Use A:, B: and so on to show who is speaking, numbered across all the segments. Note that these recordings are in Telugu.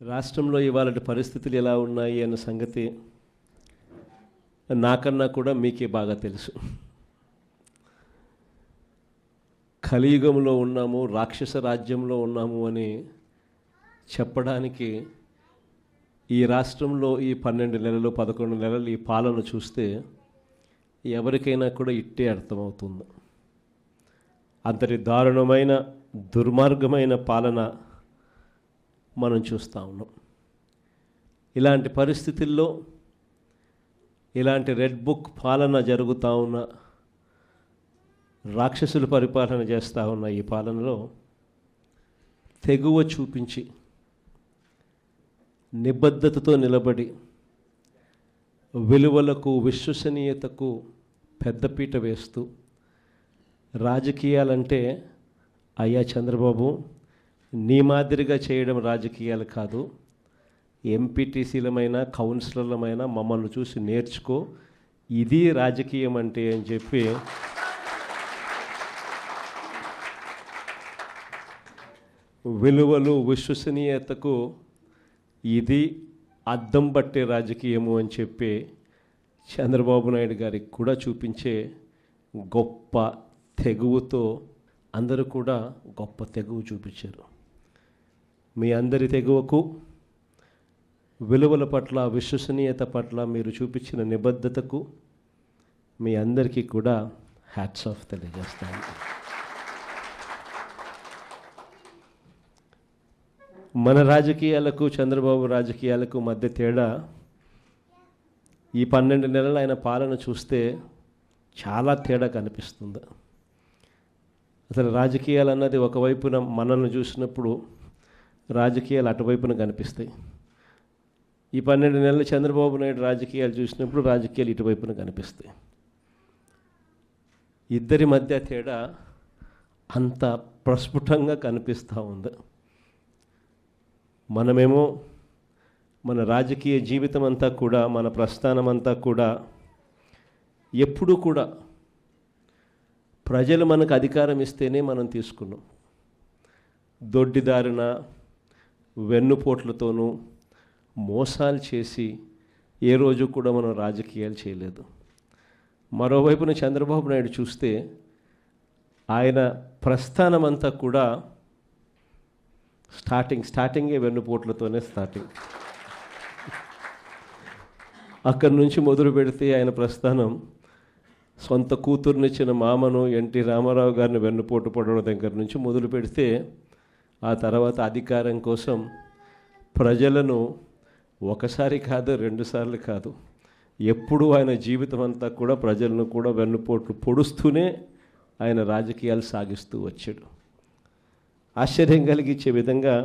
A: రాష్ట్రంలో ఇవాళ పరిస్థితులు ఎలా ఉన్నాయి అన్న సంగతి నాకన్నా కూడా మీకే బాగా తెలుసు. కలియుగంలో ఉన్నాము, రాక్షస రాజ్యంలో ఉన్నాము అని చెప్పడానికి ఈ రాష్ట్రంలో ఈ 12 నెలలు 11 నెలలు ఈ పాలన చూస్తే ఎవరికైనా కూడా ఇట్టే అర్థమవుతుంది. అంతటి దారుణమైన దుర్మార్గమైన పాలన మనం చూస్తూ ఉన్నాం. ఇలాంటి పరిస్థితుల్లో ఇలాంటి రెడ్ బుక్ పాలన జరుగుతూ ఉన్న, రాక్షసుల పరిపాలన చేస్తూ ఉన్న ఈ పాలనలో తెగువ చూపించి నిబద్ధతతో నిలబడి విలువలకు విశ్వసనీయతకు పెద్దపీట వేస్తూ రాజకీయాలంటే అయ్యా చంద్రబాబు నీ మాదిరిగా చేయడం రాజకీయాలు కాదు, ఎంపీటీసీలమైనా కౌన్సిలర్లమైనా మమ్మల్ని చూసి నేర్చుకో, ఇది రాజకీయం అంటే అని చెప్పి విలువలు విశ్వసనీయతకు ఇది అద్దం పట్టే రాజకీయము అని చెప్పి చంద్రబాబు నాయుడు గారికి కూడా చూపించే గొప్ప తెగువతో అందరూ కూడా గొప్ప తెగువ చూపించారు. మీ అందరి తెగువకు, విలువల పట్ల, విశ్వసనీయత పట్ల మీరు చూపించిన నిబద్ధతకు మీ అందరికీ కూడా హ్యాట్స్ ఆఫ్ తెలియజేస్తాను. మన రాజకీయాలకు చంద్రబాబు రాజకీయాలకు మధ్య తేడా ఈ 12 నెలలు ఆయన పాలన చూస్తే చాలా తేడా కనిపిస్తుంది. అసలు రాజకీయాలు అన్నది ఒకవైపున మనల్ని చూసినప్పుడు రాజకీయాలు అటువైపున కనిపిస్తాయి. ఈ 12 నెలలు చంద్రబాబు నాయుడు రాజకీయాలు చూసినప్పుడు రాజకీయాలు ఇటువైపున కనిపిస్తాయి. ఇద్దరి మధ్య తేడా అంత ప్రస్ఫుటంగా కనిపిస్తూ ఉంది. మనమేమో మన రాజకీయ జీవితం అంతా కూడా, మన ప్రస్థానం అంతా కూడా ఎప్పుడూ కూడా ప్రజలు మనకు అధికారం ఇస్తేనే మనం తీసుకున్నాం. దొడ్డిదారిన వెన్నుపోట్లతోనూ మోసాలు చేసి ఏ రోజు కూడా మనం రాజకీయాలు చేయలేదు. మరోవైపున చంద్రబాబు నాయుడు చూస్తే ఆయన ప్రస్థానం అంతా కూడా స్టార్టింగే వెన్నుపోట్లతోనే స్టార్టింగ్. అక్కడి నుంచి మొదలు పెడితే ఆయన ప్రస్థానం సొంత కూతుర్నిచ్చిన మామను ఎన్టీ రామారావు గారిని వెన్నుపోటు పడడం దగ్గర నుంచి మొదలు పెడితే, ఆ తర్వాత అధికారం కోసం ప్రజలను ఒకసారి కాదు, 2 సార్లు కాదు, ఎప్పుడూ ఆయన జీవితం అంతా కూడా ప్రజలను కూడా వెన్నుపోట్లు పొడుస్తూనే ఆయన రాజకీయాలు సాగిస్తూ వచ్చాడు. ఆశ్చర్యం కలిగించే విధంగా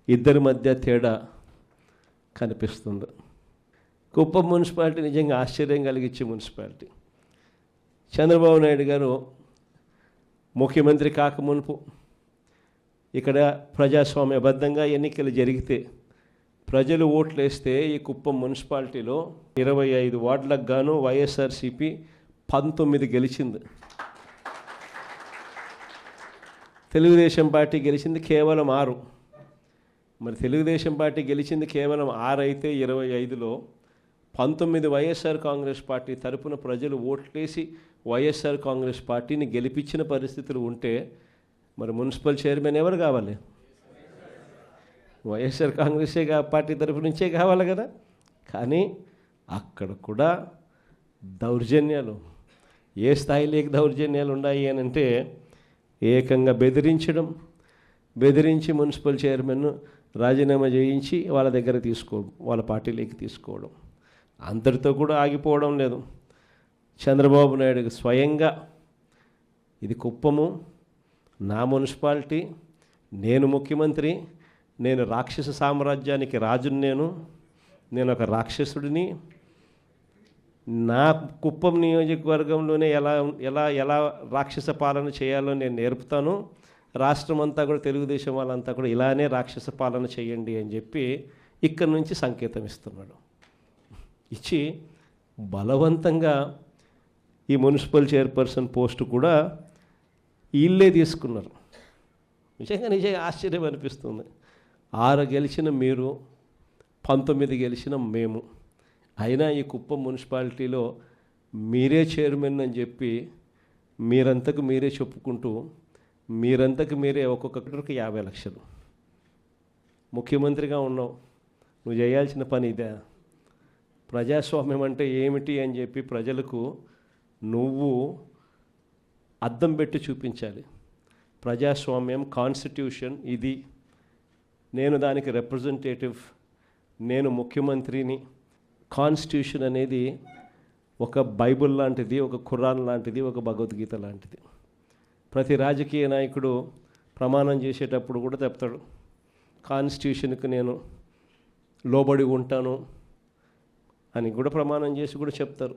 A: ఇద్దరి మధ్య తేడా కనిపిస్తుంది. కుప్పం మున్సిపాలిటీ నిజంగా ఆశ్చర్యం కలిగించే మున్సిపాలిటీ. చంద్రబాబు నాయుడు గారు ముఖ్యమంత్రి కాకమునుపు ఇక్కడ ప్రజాస్వామ్యబద్ధంగా ఎన్నికలు జరిగితే ప్రజలు ఓట్లు వేస్తే ఈ కుప్పం మున్సిపాలిటీలో 25 వార్డులకు గాను వైఎస్ఆర్సీపీ 19 గెలిచింది. తెలుగుదేశం పార్టీ గెలిచింది కేవలం 6. మరి తెలుగుదేశం పార్టీ గెలిచింది కేవలం 6 అయితే 25లో 19 వైఎస్ఆర్ కాంగ్రెస్ పార్టీ తరపున ప్రజలు ఓట్లేసి వైఎస్ఆర్ కాంగ్రెస్ పార్టీని గెలిపించిన పరిస్థితులు ఉంటే మరి మున్సిపల్ చైర్మన్ ఎవరు కావాలి? వైఎస్ఆర్ కాంగ్రెసే పార్టీ తరపు నుంచే కావాలి కదా. కానీ అక్కడ కూడా దౌర్జన్యాలు, ఏ స్థాయిలోకి దౌర్జన్యాలు ఉన్నాయి అని అంటే ఏకంగా బెదిరించి మున్సిపల్ చైర్మన్ను రాజీనామా చేయించి వాళ్ళ దగ్గర తీసుకోవడం, వాళ్ళ పార్టీలోకి తీసుకోవడం. అంతటితో కూడా ఆగిపోవడం లేదు. చంద్రబాబు నాయుడు స్వయంగా ఇది కుప్పము, నా మున్సిపాలిటీ, నేను ముఖ్యమంత్రి, నేను రాక్షస సామ్రాజ్యానికి రాజుని, నేను ఒక రాక్షసుడిని, నా కుప్పం నియోజకవర్గంలోనే ఎలా రాక్షస పాలన చేయాలో నేను నేర్పుతాను, రాష్ట్రం అంతా కూడా తెలుగుదేశం వాళ్ళంతా కూడా ఇలానే రాక్షస పాలన చేయండి అని చెప్పి ఇక్కడి నుంచి సంకేతం ఇస్తున్నాడు. ఇచ్చి బలవంతంగా ఈ మున్సిపల్ చైర్పర్సన్ పోస్టు కూడా వీళ్ళే తీసుకున్నారు. నిజంగా ఆశ్చర్యం అనిపిస్తుంది. 6 గెలిచిన మీరు, 19 గెలిచిన మేము. అయినా ఈ కుప్పం మున్సిపాలిటీలో మీరే చైర్మన్ అని చెప్పి మీరంతకు మీరే చెప్పుకుంటూ మీరంతకు మీరే ఒక్కొక్కరికి 50 లక్షలు. ముఖ్యమంత్రిగా ఉన్నావు, నువ్వు చేయాల్సిన పని ఇదే. ప్రజాస్వామ్యం అంటే ఏమిటి అని చెప్పి ప్రజలకు నువ్వు అద్దం పెట్టి చూపించాలి. ప్రజాస్వామ్యం, కాన్స్టిట్యూషన్ ఇది, నేను దానికి రిప్రజెంటేటివ్, నేను ముఖ్యమంత్రిని. కాన్స్టిట్యూషన్ అనేది ఒక బైబిల్ లాంటిది, ఒక ఖురాన్ లాంటిది, ఒక భగవద్గీత లాంటిది. ప్రతి రాజకీయ నాయకుడు ప్రమాణం చేసేటప్పుడు కూడా చెప్తాడు, కాన్స్టిట్యూషన్కి నేను లోబడి ఉంటాను అని కూడా ప్రమాణం చేసి కూడా చెప్తారు.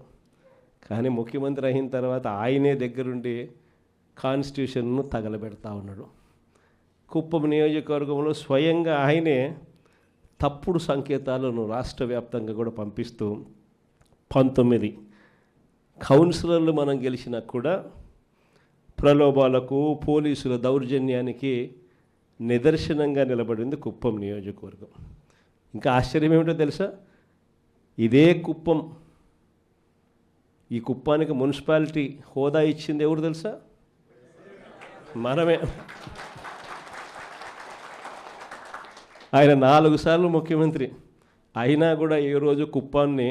A: కానీ ముఖ్యమంత్రి అయిన తర్వాత ఆయనే దగ్గరుండి కాన్స్టిట్యూషన్ను తగలబెడతా ఉన్నాడు. కుప్పం నియోజకవర్గంలో స్వయంగా ఆయనే తప్పుడు సంకేతాలను రాష్ట్ర వ్యాప్తంగా కూడా పంపిస్తూ 19 కౌన్సిలర్లు మనం గెలిచినా కూడా ప్రలోభాలకు, పోలీసుల దౌర్జన్యానికి నిదర్శనంగా నిలబడింది కుప్పం నియోజకవర్గం. ఇంకా ఆశ్చర్యం ఏమిటో తెలుసా, ఇదే కుప్పం, ఈ కుప్పానికి మున్సిపాలిటీ హోదా ఇచ్చింది ఎవరు తెలుసా? మనమే. ఆయన 4 సార్లు ముఖ్యమంత్రి అయినా కూడా ఏ రోజు కుప్పాన్ని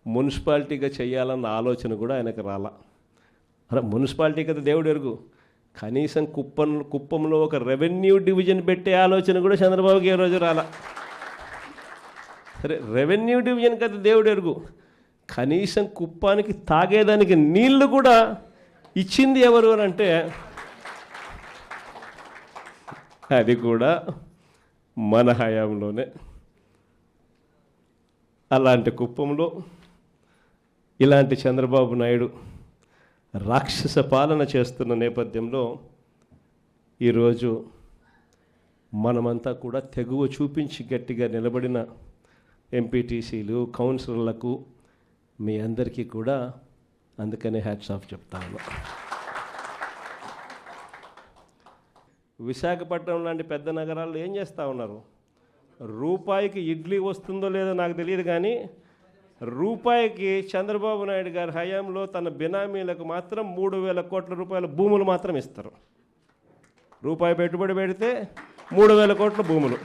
A: మున్సిపాలిటీగా చేయాలన్న ఆలోచన కూడా ఆయనకు రాలా. అలా మున్సిపాలిటీ కదా దేవుడు ఎరుగు, కనీసం కుప్పంలో ఒక రెవెన్యూ డివిజన్ పెట్టే ఆలోచన కూడా చంద్రబాబుకి ఏ రోజు రాలా. సరే, రెవెన్యూ డివిజన్ కదా దేవుడు ఎరుగు, కనీసం కుప్పానికి తాగేదానికి నీళ్లు కూడా ఇచ్చింది ఎవరు అని అంటే అది కూడా మన హయాంలోనే. అలాంటి కుప్పంలో ఇలాంటి చంద్రబాబు నాయుడు రాక్షస పాలన చేస్తున్న నేపథ్యంలో ఈరోజు మనమంతా కూడా తెగువ చూపించి గట్టిగా నిలబడిన ఎంపీటీసీలు, కౌన్సిలర్లకు మీ అందరికీ కూడా అందుకనే హ్యాట్స్ ఆఫ్ చెప్తా ఉన్నా. విశాఖపట్నం లాంటి పెద్ద నగరాల్లో ఏం చేస్తూ ఉన్నారు? రూపాయికి ఇడ్లీ వస్తుందో లేదో నాకు తెలియదు, కానీ రూపాయికి చంద్రబాబు నాయుడు గారి హయాంలో తన బినామీలకు మాత్రం 3,000 కోట్ల రూపాయల భూములు మాత్రం ఇస్తారు. రూపాయి పెట్టుబడి పెడితే 3,000 కోట్ల భూములు.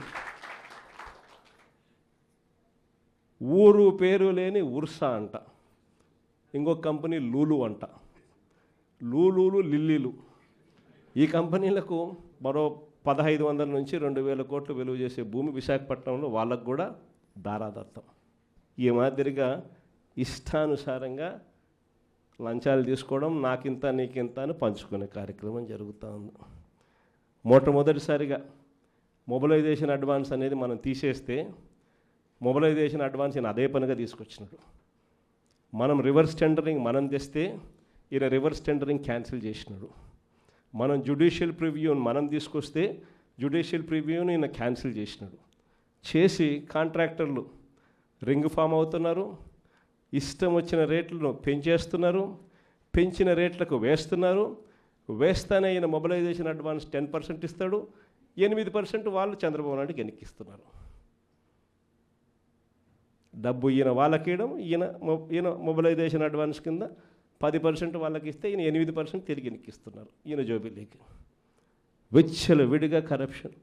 A: ఊరు పేరు లేని ఉర్సా అంట, ఇంకొక కంపెనీ లూలు అంట, లూలులు లిల్లీలు. ఈ కంపెనీలకు మరో 1,500 నుంచి 2,000 కోట్లు విలువ చేసే భూమి విశాఖపట్నంలో వాళ్ళకు కూడా దారాదత్తం. ఈ మాదిరిగా ఇష్టానుసారంగా లంచాలు తీసుకోవడం, నాకింత నీకింత అని పంచుకునే కార్యక్రమం జరుగుతూ ఉంది. మొట్టమొదటిసారిగా మొబిలైజేషన్ అడ్వాన్స్ అనేది మనం తీసేస్తే, మొబిలైజేషన్ అడ్వాన్స్ ఈయన అదే పనిగా తీసుకొచ్చినాడు. మనం రివర్స్ టెండరింగ్ మనం తెస్తే ఈయన రివర్స్ టెండరింగ్ క్యాన్సిల్ చేసినాడు. మనం జ్యుడిషియల్ ప్రివ్యూని మనం తీసుకొస్తే జ్యుడిషియల్ ప్రివ్యూని ఈయన క్యాన్సిల్ చేసినాడు. చేసి కాంట్రాక్టర్లు రింగ్ ఫామ్ అవుతున్నారు, ఇష్టం వచ్చిన రేట్లను పెంచేస్తున్నారు, పెంచిన రేట్లకు వేస్తున్నారు. వేస్తానే ఈయన మొబిలైజేషన్ అడ్వాన్స్ 10% ఇస్తాడు, 8% వాళ్ళు చంద్రబాబు నాయుడుకి వెనక్కిస్తున్నారు. డబ్బు ఈయన వాళ్ళకి ఇవ్వడం, ఈయన మొబిలైజేషన్ అడ్వాన్స్ కింద 10% వాళ్ళకి ఇస్తే ఈయన 8% తిరిగి వెనక్కిస్తున్నారు ఈయన జోబిలీకి. విచ్చలవిడిగా కరప్షన్.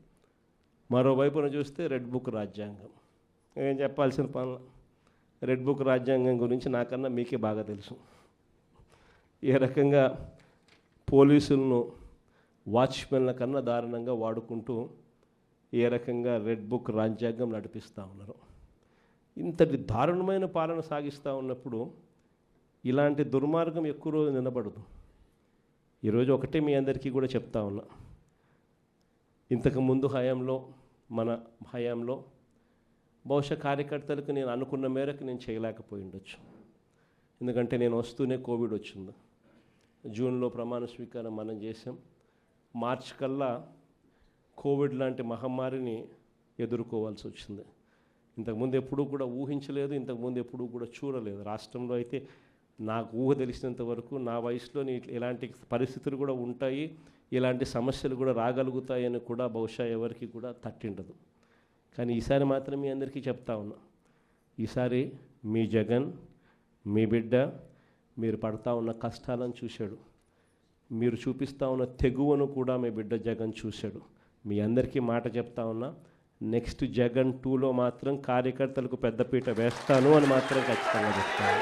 A: మరోవైపున చూస్తే రెడ్ బుక్ రాజ్యాంగం. ఏం చెప్పాల్సిన పనులు. రెడ్ బుక్ రాజ్యాంగం గురించి నాకన్నా మీకే బాగా తెలుసు. ఏ రకంగా పోలీసులను వాచ్మెన్ల కన్నా దారుణంగా వాడుకుంటూ ఏ రకంగా రెడ్ బుక్ రాజ్యాంగం నడిపిస్తూ ఉన్నారు. ఇంతటి దారుణమైన పాలన సాగిస్తూ ఉన్నప్పుడు ఇలాంటి దుర్మార్గం ఎక్కువ రోజు నిలబడదు. ఈరోజు ఒకటే మీ అందరికీ కూడా చెప్తా ఉన్నా, ఇంతకుముందు హయాంలో, మన హయాంలో బహుశా కార్యకర్తలకు నేను అనుకున్న మేరకు నేను చేయలేకపోయి ఉండొచ్చు. ఎందుకంటే నేను వస్తూనే కోవిడ్ వచ్చింది. జూన్లో ప్రమాణ స్వీకారం మనం చేసాం. మార్చి కల్లా కోవిడ్ లాంటి మహమ్మారిని ఎదుర్కోవాల్సి వచ్చింది. ఇంతకుముందు ఎప్పుడూ కూడా ఊహించలేదు, ఇంతకుముందు ఎప్పుడూ కూడా చూడలేదు. రాష్ట్రంలో అయితే నాకు ఊహ తెలిసినంత వరకు నా వయసులోని ఇలాంటి పరిస్థితులు కూడా ఉంటాయి, ఇలాంటి సమస్యలు కూడా రాగలుగుతాయని కూడా బహుశా ఎవరికి కూడా తట్టిండదు. కానీ ఈసారి మాత్రం మీ అందరికీ చెప్తా ఉన్నా, ఈసారి మీ జగన్, మీ బిడ్డ మీరు పడతా ఉన్న కష్టాలను చూశాడు, మీరు చూపిస్తూ ఉన్న తెగువను కూడా మీ బిడ్డ జగన్ చూశాడు. మీ అందరికీ మాట చెప్తా ఉన్నా, నెక్స్ట్ జగన్ 2లో మాత్రం కార్యకర్తలకు పెద్దపీట వేస్తాను అని మాత్రం ఖచ్చితంగా చెప్తాను.